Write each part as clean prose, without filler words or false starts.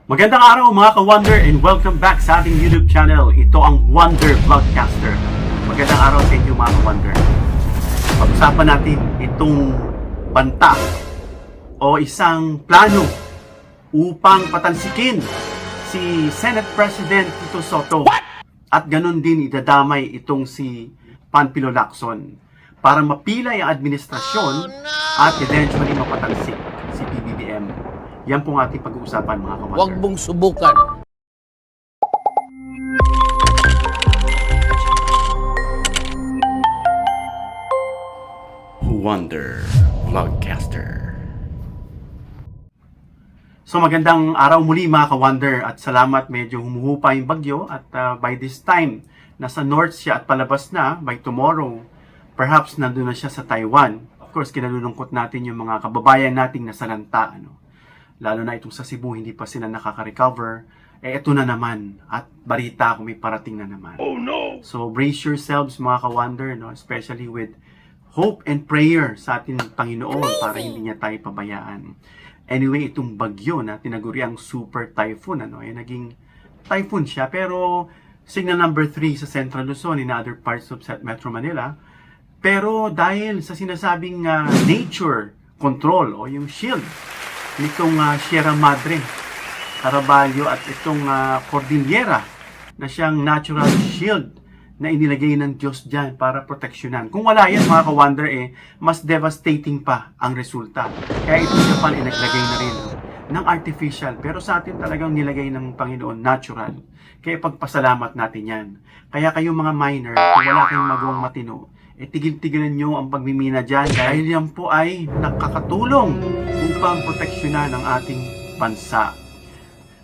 Magandang araw mga ka-Wonder and welcome back sa ating YouTube channel. Ito ang Wonder Vlogcaster. Magandang araw sa inyo mga ka-Wonder. Pag-usapan natin itong banta o isang plano upang patansikin si Senate President Tito Soto. At ganun din idadamay itong si Panfilo Lacson para mapilay ang administrasyon at eventually mapatansik si PBBM. Yan pong ating pag-uusapan mga ka-Wonder. Huwag mong subukan. Wonder Vlogcaster. So magandang araw muli mga ka-Wonder at salamat, medyo humuhupa yung bagyo at by this time nasa north siya at palabas na. By tomorrow perhaps nandun na siya sa Taiwan. Of course kinalulungkot natin yung mga kababayan nating nasalanta, lalo na itong sa Cebu, hindi pa sila nakaka-recover. Ito na naman. At balita kung may parating na naman. Oh no! So brace yourselves mga ka-Wonder, especially with hope and prayer sa ating Panginoon para hindi niya tayo pabayaan. Anyway, itong bagyo na tinaguriang super typhoon, naging typhoon siya. Pero signal number 3 sa Central Luzon in other parts of Metro Manila. Pero dahil sa sinasabing nature control o yung shield nitong Sierra Madre, Caraballo at itong Cordillera na siyang natural shield na inilagay ng Diyos dyan para proteksyonan. Kung wala yan mga ka-Wonder, mas devastating pa ang resulta. Kaya itong Japan naglagay na rin ng artificial. Pero sa atin talagang nilagay ng Panginoon natural. Kaya pagpasalamat natin yan. Kaya kayong mga miner, kung wala kayong magawang matino, tigil-tigilan nyo ang pagmimina dyan dahil yan po ay nakakatulong upang proteksyonan ang ating bansa.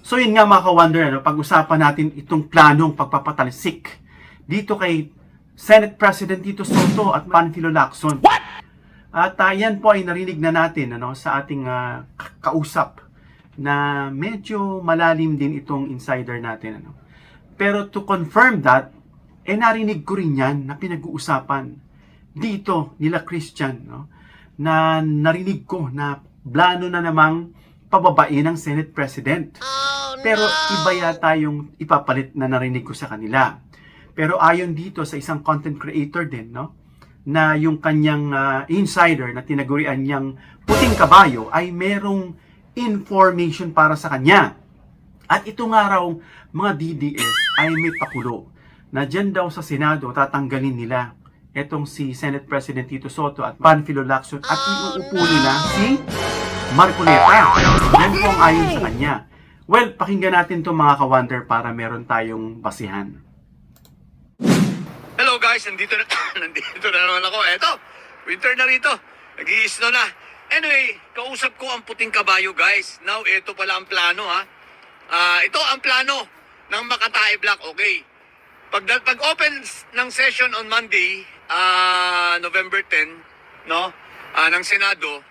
So yun nga mga ka-Wonder, pag-usapan natin itong planong pagpapatalsik dito kay Senate President Tito Soto at Panfilo Lacson. At yan po ay narinig na natin sa ating kausap na medyo malalim din itong insider natin. Pero to confirm that, narinig ko rin yan na pinag-uusapan dito nila Christian, na narinig ko na plano na namang pababain ng Senate President. Pero iba yata yung ipapalit na narinig ko sa kanila. Pero ayon dito sa isang content creator din, na yung kanyang insider na tinagurian niyang puting kabayo ay merong information para sa kanya. At ito nga raw mga DDS ay may pakulo na dyan daw sa Senado tatanggalin nila etong si Senate President Tito Soto at Panfilo Lacson at iuupo nila si Marcoleta. Yan po ang ayon sa kanya. Well, pakinggan natin to mga ka-Wonder para meron tayong basihan. Hello guys, nandito na naman ako. Eto, winter na rito. Nag-i-snow na. Anyway, kausap ko ang puting kabayo guys. Now, ito pala ang plano ha. Ito ang plano ng Makatae Block, okay. Pag-open ng session on Monday, November 10, ng Senado,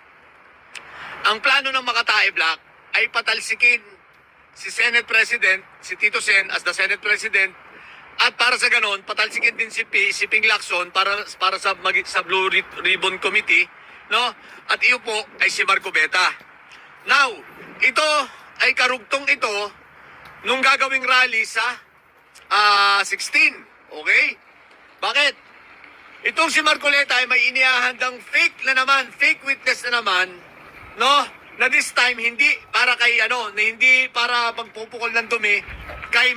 ang plano ng Makatae Block ay patalsikin si Senate President, si Tito Sen as the Senate President, at para sa ganon, patalsikin din si Ping Lacson para sa Blue Ribbon Committee, At iyo po ay si Marco Beta. Now, ito ay karugtong ito nung gagawing rally sa 16. Okay? Bakit? Itong si Marcoleta ay may inihahandang fake witness na naman, na this time hindi para kay hindi para pagpupukol ng dumi kay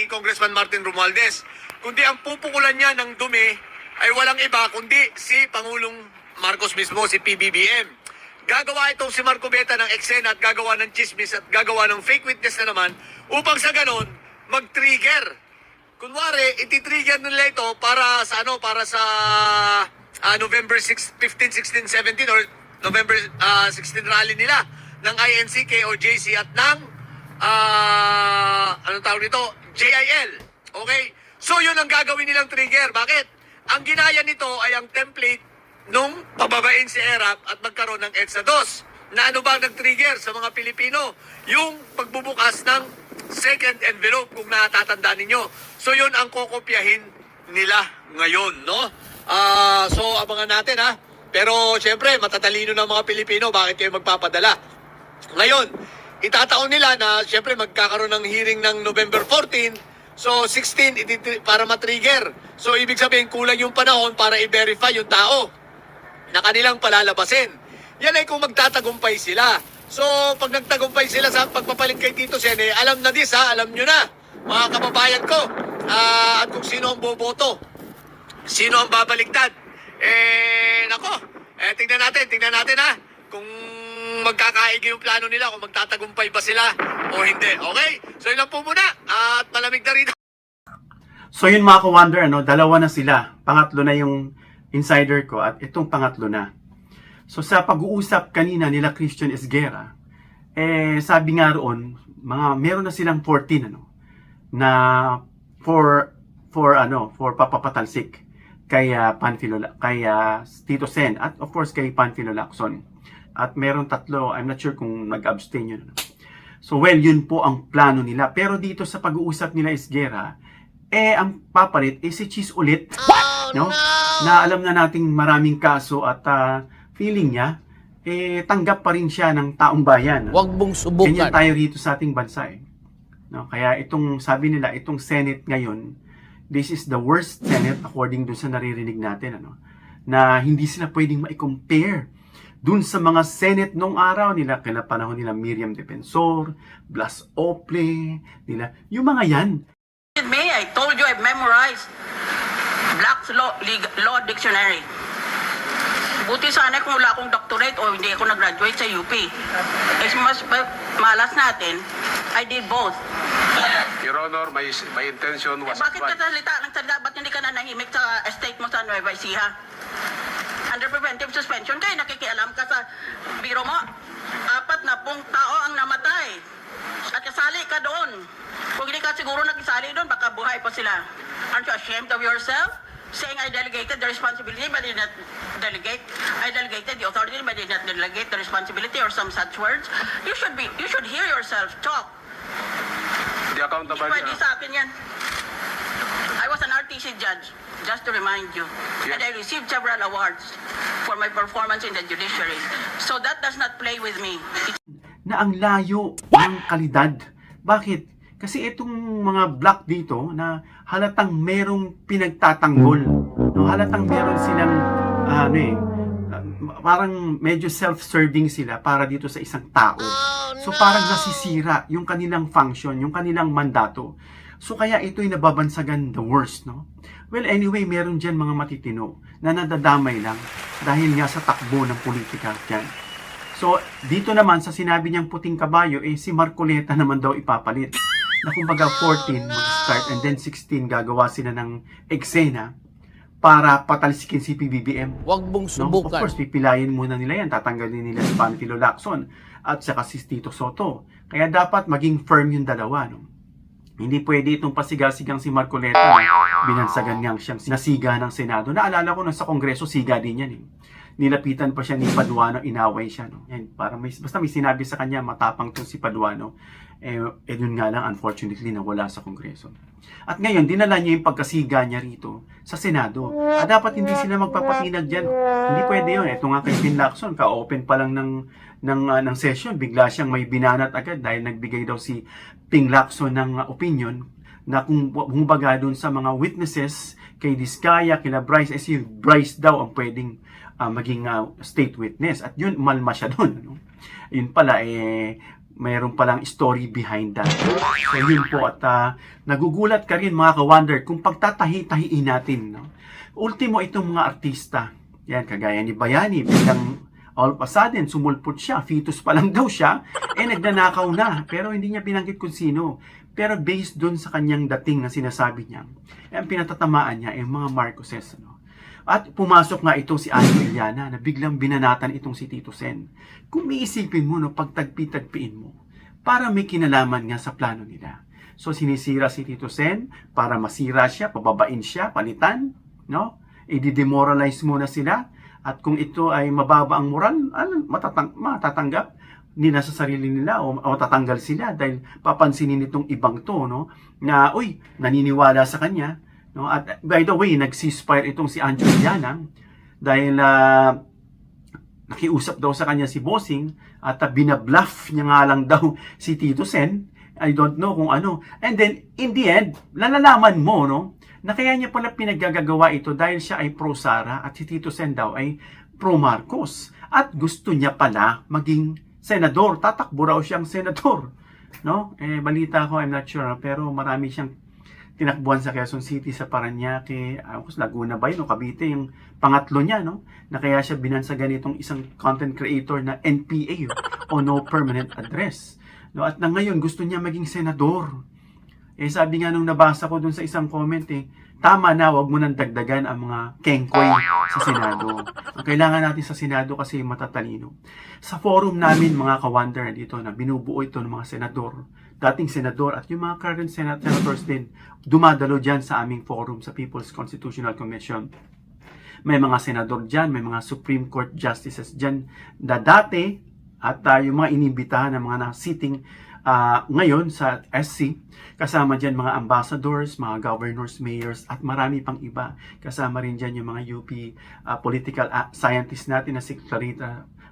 Congressman Martin Romualdez, kundi ang pupukulan niya ng dumi ay walang iba kundi si Pangulong Marcos mismo, si PBBM. Gagawa itong si Marco Beta ng eksena at gagawa ng chismis at gagawa ng fake witness na naman upang sa ganon mag-trigger. Kunwari, iti-trigger nila ito para sa November 6, 15, 16, 17 or November 16 rally nila ng INC, o JC at ng JIL. Okay? So yun ang gagawin nilang trigger. Bakit? Ang ginaya nito ay ang template nung pababain si ERAP at magkaroon ng EDSA 2. Na ano ba nag-trigger sa mga Pilipino? Yung pagbubukas ng second envelope, kung natatandaan ninyo. So yun ang kokopyahin nila ngayon, So abangan natin Pero syempre, matatalino ng mga Pilipino, bakit kayo magpapadala? Ngayon, itataon nila na siyempre magkakaroon ng hearing ng November 14. So 16 para matrigger. So ibig sabihin kulang yung panahon para i-verify yung tao na kanilang palalabasin. Yan ay kung magtatagumpay sila. So pag nagtagumpay sila sa pagpapalit kay Tito Sen, alam na this ha, alam nyo na mga kababayan ko. At kung sino ang boboto, sino ang babaligtad. Nako, tingnan natin ha, kung magkakaigi yung plano nila, kung magtatagumpay ba sila o hindi. Okay? So yun lang po muna at malamig na rin. So yun mga ka-wonder, dalawa na sila. Pangatlo na yung insider ko at itong pangatlo na. So sa pag-uusap kanina nila Christian Esguerra, sabi nga roon, meron na silang 14 na for papapatalsik kay Tito Sen at of course kay Panfilo Lacson. At meron tatlo, I'm not sure kung nag-abstain yun. So well, yun po ang plano nila. Pero dito sa pag-uusap nila Esguerra, ang papalit si Cheese ulit. No? Na alam na nating maraming kaso at feeling niya, tanggap pa rin siya ng taong bayan. Huwag mong subukan. Ganyan tayo rito sa ating bansa. No? Kaya itong, sabi nila, itong Senate ngayon, this is the worst Senate according dun sa naririnig natin. Na hindi sila pwedeng ma-compare dun sa mga Senate nung araw nila, kaya panahon nila Miriam Defensor, Blas Ople, nila, yung mga yan. Me, I told you I've memorized Black's Law Dictionary. Buti sana kung wala akong doctorate o hindi ako nag-graduate sa UP. As mas malas natin, I did both. Your Honor, my intention was Bakit ka advised. nagsalita? Ba't hindi ka na nahimik sa estate mo sa Nueva Ecija? Under preventive suspension kayo, nakikialam ka sa biro mo. 40 tao ang namatay. At kasali ka doon. Kung hindi ka siguro nakisali doon, baka buhay pa sila. Aren't you ashamed of yourself? Saying I delegated the responsibility but did not delegate. I delegated the authority but did not delegate the responsibility or some such words. You should hear yourself talk. The accountability. Pwede sa akin yan. I was an RTC judge, just to remind you. Yeah. And I received several awards for my performance in the judiciary. So that does not play with me. Na ang layo ng kalidad. Bakit? Kasi itong mga black dito na halatang merong pinagtatanggol. No, halatang meron silang parang medyo self-serving sila para dito sa isang tao. So parang nasisira yung kanilang function, yung kanilang mandato. So kaya ito'y nababansagan the worst, no? Well, anyway, meron dyan mga matitino na nadadamay lang dahil nga sa takbo ng politika dyan. So, dito naman sa sinabi niyang puting kabayo, si Marcoleta naman daw ipapalit. Na kumbaga 14 mag-start and then 16 gagawa sila ng eksena para patalsikin si PBBM. Huwag mong No? Of subukan. course, pipilayin muna nila yan. Tatanggalin nila si Panfilo Lacson at saka si Tito Soto. Kaya dapat maging firm yung dalawa. No? Hindi pwede itong pasiga-sigang si Marcoleta na binansagan niyang siyang nasiga ng Senado. Naalala ko na sa Kongreso, siga din yan. Nilapitan pa siya ni Paduano, inaway siya. No? Yan, basta may sinabi sa kanya, matapang to si Paduano. Yun nga lang, unfortunately, nawala sa Kongreso. At ngayon, dinala niya yung pagkasiga niya rito sa Senado. Dapat hindi sila magpapatinag dyan. Hindi pwede yun. Ito nga kay Pin Lacson, ka-open pa lang ng session, bigla siyang may binanat agad dahil nagbigay daw si Ping Lacson ng opinion na kung bumaga dun sa mga witnesses kay Diskaya, kila Bryce, si Bryce daw ang pwedeng maging state witness. At yun, malma siya dun. No? Yun pala, mayroon palang story behind that. So yun po, at nagugulat ka rin mga ka-wonder kung pagtatahi-tahiin natin. No? Ultimo, itong mga artista, yan, kagaya ni Bayani, biglang all of a sudden, sumulpot siya, fetus pa lang daw siya, nagnanakaw na, pero hindi niya binanggit kung sino. Pero based dun sa kanyang dating na sinasabi niya, ang pinatatamaan niya ay mga Marcoses. Ano? At pumasok nga itong si Anjo Iliana na biglang binanatan itong si Tito Sen. Kung iisipin mo, no, pagtagpi-tagpiin mo, para may kinalaman nga sa plano nila. So sinisira si Tito Sen para masira siya, pababain siya, palitan, no? I-demoralize muna sila. At kung ito ay mababa ang moral, matatanggap nila sa sarili nila o matatanggal sila dahil papansinin itong ibang to, no? Na, naniniwala sa kanya. No? At by the way, nag-ceasefire itong si Anjo Iliana dahil nakiusap daw sa kanya si Bossing at binabluff niya nga lang daw si Tito Sen. I don't know kung ano. And then, in the end, nalalaman mo, no, na kaya niya pala pinaggagawa ito dahil siya ay pro-Sara at si Tito Sen daw ay pro-Marcos. At gusto niya pala maging senador. Tatakbo raw siyang senador. No? Balita ko, I'm not sure, pero marami siyang tinakbuhan sa Quezon City, sa Parañaque, Laguna ba yun, o Cavite, yung pangatlo niya, no? Na kaya siya binansagan itong isang content creator na NPA, o No Permanent Address. No? At na ngayon, gusto niya maging senador. Sabi nga nung nabasa ko dun sa isang comment, tama na, wag mo nang dagdagan ang mga kengkoy sa Senado. Ang kailangan natin sa Senado kasi matatalino. Sa forum namin, mga ka-wonder dito, na binubuo ito ng mga senador, dating senador at yung mga current senators din, dumadalo dyan sa aming forum sa People's Constitutional Commission. May mga senador dyan, may mga Supreme Court justices dyan na dati, at yung mga inimbitahan ng mga sitting ngayon sa SC, kasama dyan mga ambassadors, mga governors, mayors, at marami pang iba. Kasama rin dyan yung mga UP political scientists natin na si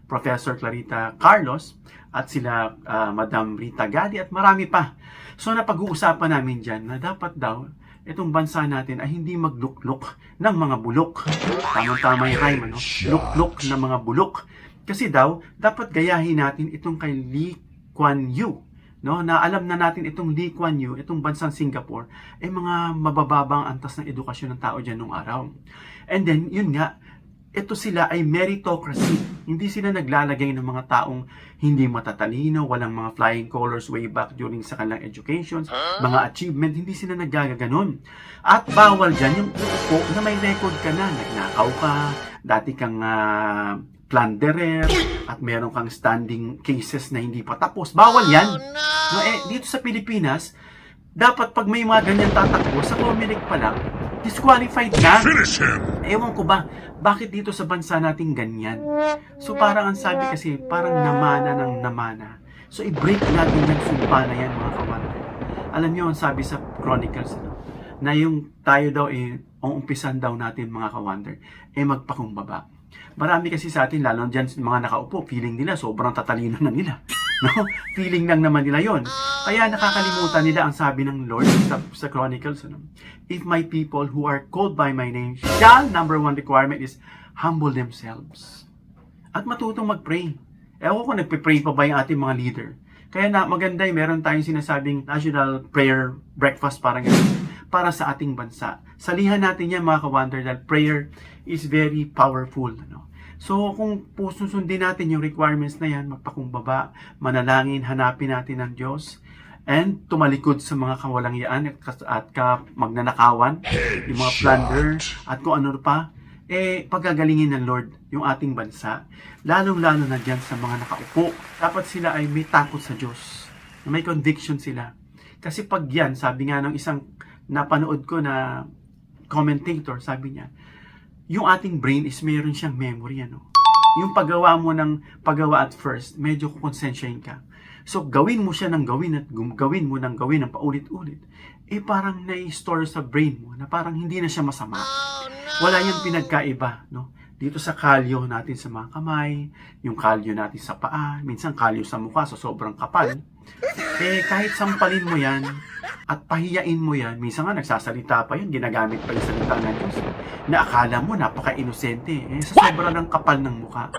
Professor Clarita Carlos, at sila Madam Rita Gadi, at marami pa. So napag-uusapan namin dyan na dapat daw itong bansa natin ay hindi magluklok ng mga bulok. Tamang-tama yung rhyme, ano? Luklok ng mga bulok. Kasi daw, dapat gayahin natin itong kay Lee Kuan Yew. No, na alam na natin itong Lee Kuan Yew, itong bansang Singapore, ay mga mabababang antas ng edukasyon ng tao dyan nung araw. And then, yun nga, ito sila ay meritocracy. Hindi sila naglalagay ng mga taong hindi matatalino, walang mga flying colors way back during sa kanilang educations, mga achievement, hindi sila naggaganon. At bawal dyan yung upo na may record ka na, nagnakaw ka, dati kang plunderer, at meron kang standing cases na hindi pa tapos. Bawal yan. No, dito sa Pilipinas, dapat pag may mga ganyan tatakbo, sa Comelec pa lang, disqualified na. Ewan ko ba, bakit dito sa bansa natin ganyan? So parang ang sabi kasi, parang namana ng namana. So i-break natin yung sumpa na yan, mga kawander. Alam niyo, ang sabi sa Chronicles, na yung tayo daw ang umpisan daw natin, mga kawander, magpakumbaba. Marami kasi sa atin, lalo dyan mga nakaupo, feeling nila sobrang tatalino na nila. No? Feeling lang naman nila yon. Kaya nakakalimutan nila ang sabi ng Lord sa Chronicles. If my people who are called by my name shall, number one requirement is humble themselves. At matutong mag-pray. Ewan ko, nagpe-pray pa ba yung ating mga leader? Kaya maganda meron tayong sinasabing National Prayer Breakfast para sa ating bansa. Salihan natin yan, mga ka-wonder, that prayer is very powerful. No? So, kung susundin natin yung requirements na yan, magpakumbaba, manalangin, hanapin natin ang Diyos, and tumalikod sa mga kawalangyaan at magnanakawan, yung mga plunder, at kung ano pa, pagagalingin ng Lord yung ating bansa, lalong-lalo na dyan sa mga nakaupo. Dapat sila ay may takot sa Diyos, may conviction sila. Kasi pag yan, sabi nga ng isang napanood ko na commentator, sabi niya, yung ating brain is meron siyang memory, ano? Yung paggawa mo ng paggawa at first, medyo kukonsensyahin ka. So, gawin mo siya ng gawin at gawin mo ng gawin ng paulit-ulit. Parang na-store sa brain mo na parang hindi na siya masama. Wala yung pinagkaiba, no? Dito sa kalyo natin sa mga kamay, yung kalyo natin sa paa, minsan kalyo sa mukha, so sobrang kapal. Kahit sampalin mo yan, at pahiyain mo yan, minsan nga nagsasalita pa yan, ginagamit pa yung salita ng Diyos, na akala mo napaka-inosente, sa sobra ng kapal ng mukha.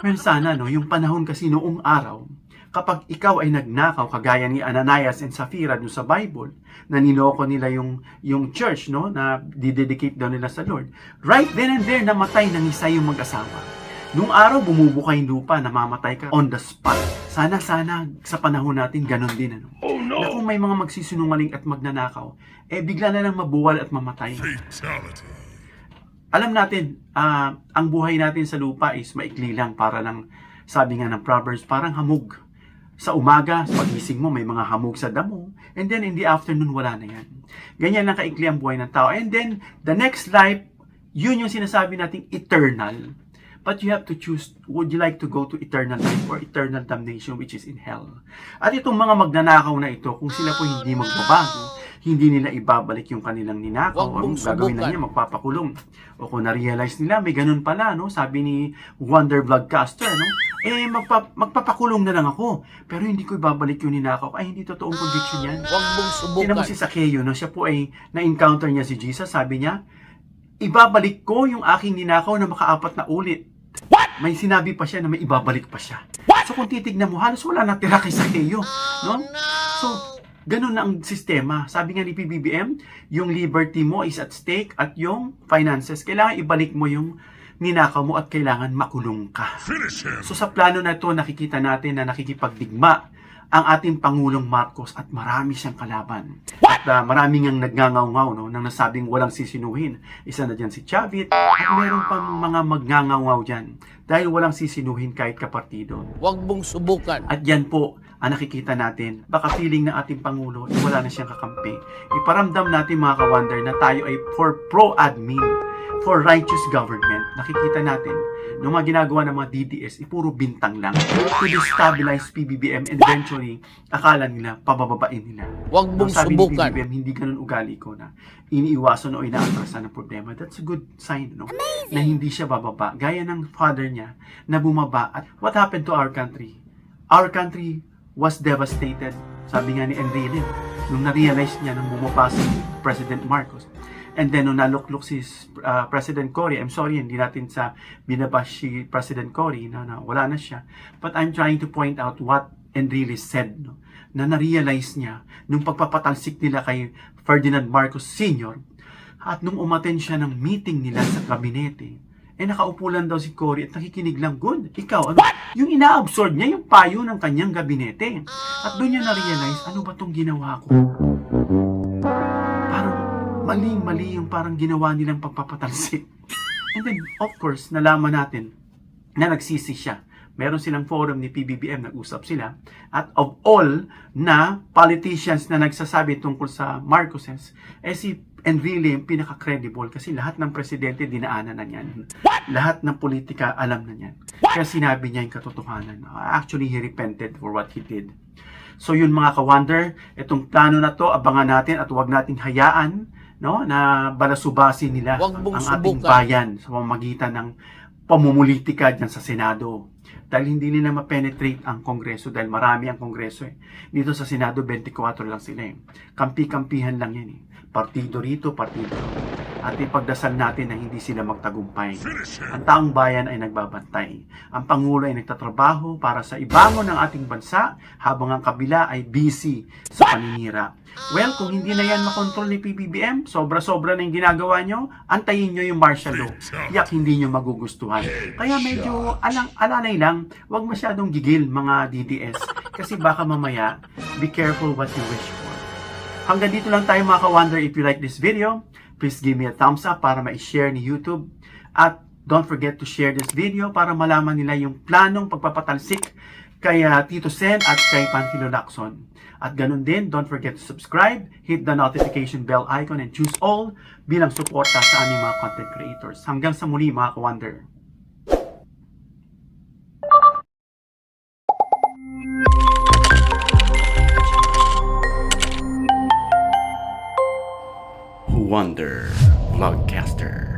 Well, sana, no, yung panahon kasi noong araw, kapag ikaw ay nagnakaw, kagaya ni Ananias and Sapphira doon sa Bible, na niloko nila yung church, no, na didedicate daw nila sa Lord, right then and there, namatay ng isa yung mag-asawa. Nung araw, bumubuka yung lupa, namamatay ka on the spot. Sana sa panahon natin, ganun din. Ano? Oh, no. Na kung may mga magsisinungaling at magnanakaw, bigla na lang mabuwal at mamatay. Fatality. Alam natin, ang buhay natin sa lupa is maikli lang, para lang, sabi nga ng Proverbs, parang hamog. Sa umaga, sa pagising mo, may mga hamog sa damo. And then, in the afternoon, wala na yan. Ganyan lang kaikli ang buhay ng tao. And then, the next life, yun yung sinasabi nating eternal. But you have to choose, would you like to go to eternal life or eternal damnation, which is in hell? At itong mga magnanakaw na ito, kung sila po hindi magbabago, hindi nila ibabalik yung kanilang ninakaw. Huwag mong Ang gagawin na subukan. niya, magpapakulong. O kung na-realize nila, may ganun pala, no? Sabi ni Wonder Vlogcaster, no? Magpapakulong na lang ako. Pero hindi ko ibabalik yung ninakaw. Ay, hindi totoong conviction yan. Huwag mong Tingnan mo subukan. si Zacchaeus, no? Siya po ay na-encounter niya si Jesus. Sabi niya, ibabalik ko yung aking ninakaw na makaapat na ulit. May sinabi pa siya na may ibabalik pa siya. So kung titignan mo, halos wala natira kay Zacchaeus. No? So, ganun na ang sistema. Sabi nga ni PBBM, yung liberty mo is at stake at yung finances, kailangan ibalik mo yung ninakaw mo at kailangan makulong ka. So sa plano na ito, nakikita natin na nakikipagdigma ang ating Pangulong Marcos at marami siyang kalaban. At marami ngang nagngangaw-ngaw, no, nang nasabing walang sisinuhin. Isa na dyan si Chavit at meron pang mga magngangaw-ngaw dyan dahil walang sisinuhin kahit kapartido. Huwag mong subukan. At yan po ang nakikita natin. Baka feeling ng ating Pangulo, wala na siyang kakampi. Iparamdam natin mga ka-wonder na tayo ay for pro-admin, for righteous government. Nakikita natin, nung mga ginagawa ng mga DDS, puro bintang lang to destabilize PBBM and eventually, akala nila, pabababain nila. Huwag mong Sabi subukan. ni PBBM, hindi ganun ugali ko na iniiwasan o inaatrasan ng problema. That's a good sign, no? Na hindi siya bababa. Gaya ng father niya na bumaba. At what happened to our country? Our country was devastated. Sabi nga ni Enrile, nung na-realize niya nung bumaba si President Marcos. And then, nung naluklok si President Cory, I'm sorry, hindi natin sa binabash si President Cory na wala na siya. But I'm trying to point out what Enrile said, no? Na na-realize niya nung pagpapatalsik nila kay Ferdinand Marcos Sr. At nung umaten siya ng meeting nila sa kabinete, nakaupo lang daw si Cory at nakikinig lang. Good. Ikaw, ano? Yung ina-absorb niya yung payo ng kanyang gabinete. At doon niya na-realize, ano ba tong ginawa ko? Parang mali yung parang ginawa nilang pagpapatalsik. And then, of course, nalaman natin na nagsisi siya. Meron silang forum ni PBBM, nag-usap sila. At of all na politicians na nagsasabi tungkol sa Marcoses, si Enrile yung pinaka-credible kasi lahat ng presidente dinaanan na niyan. Lahat ng politika alam na niyan. Kaya sinabi niya yung katotohanan. Actually, he repented for what he did. So yun mga ka-wonder, itong plano na to, abangan natin at huwag nating hayaan, no, na balasubasi nila Huwag mong ang ating subukan. bayan sa pamamagitan ng pamumulitika dyan sa Senado. Dahil hindi nila ma-penetrate ang Kongreso dahil marami ang Kongreso eh. Dito sa Senado, 24 lang sila eh. Kampi-kampihan lang yan eh. Partido rito, partido rito. At ipagdasal natin na hindi sila magtagumpay. Ang taong bayan ay nagbabantay. Ang Pangulo ay nagtatrabaho para sa ibangon ng ating bansa habang ang kabila ay busy sa paninira. Well, kung hindi na yan makontrol ni PBBM, sobra-sobra na yung ginagawa nyo, antayin nyo yung martial law. Yak hindi nyo magugustuhan. Kaya medyo alalay lang, huwag masyadong gigil mga DDS. Kasi baka mamaya, be careful what you wish for. Hanggang dito lang tayo mga ka-wonder. If you like this video, please give me a thumbs up para ma-share ni YouTube. At don't forget to share this video para malaman nila yung planong pagpapatalsik kay Tito Sen at kay Panfilo Lacson. At ganun din, don't forget to subscribe, hit the notification bell icon, and choose all bilang suporta sa aming mga content creators. Hanggang sa muli mga ka-wonder. Wonder Vlogcaster.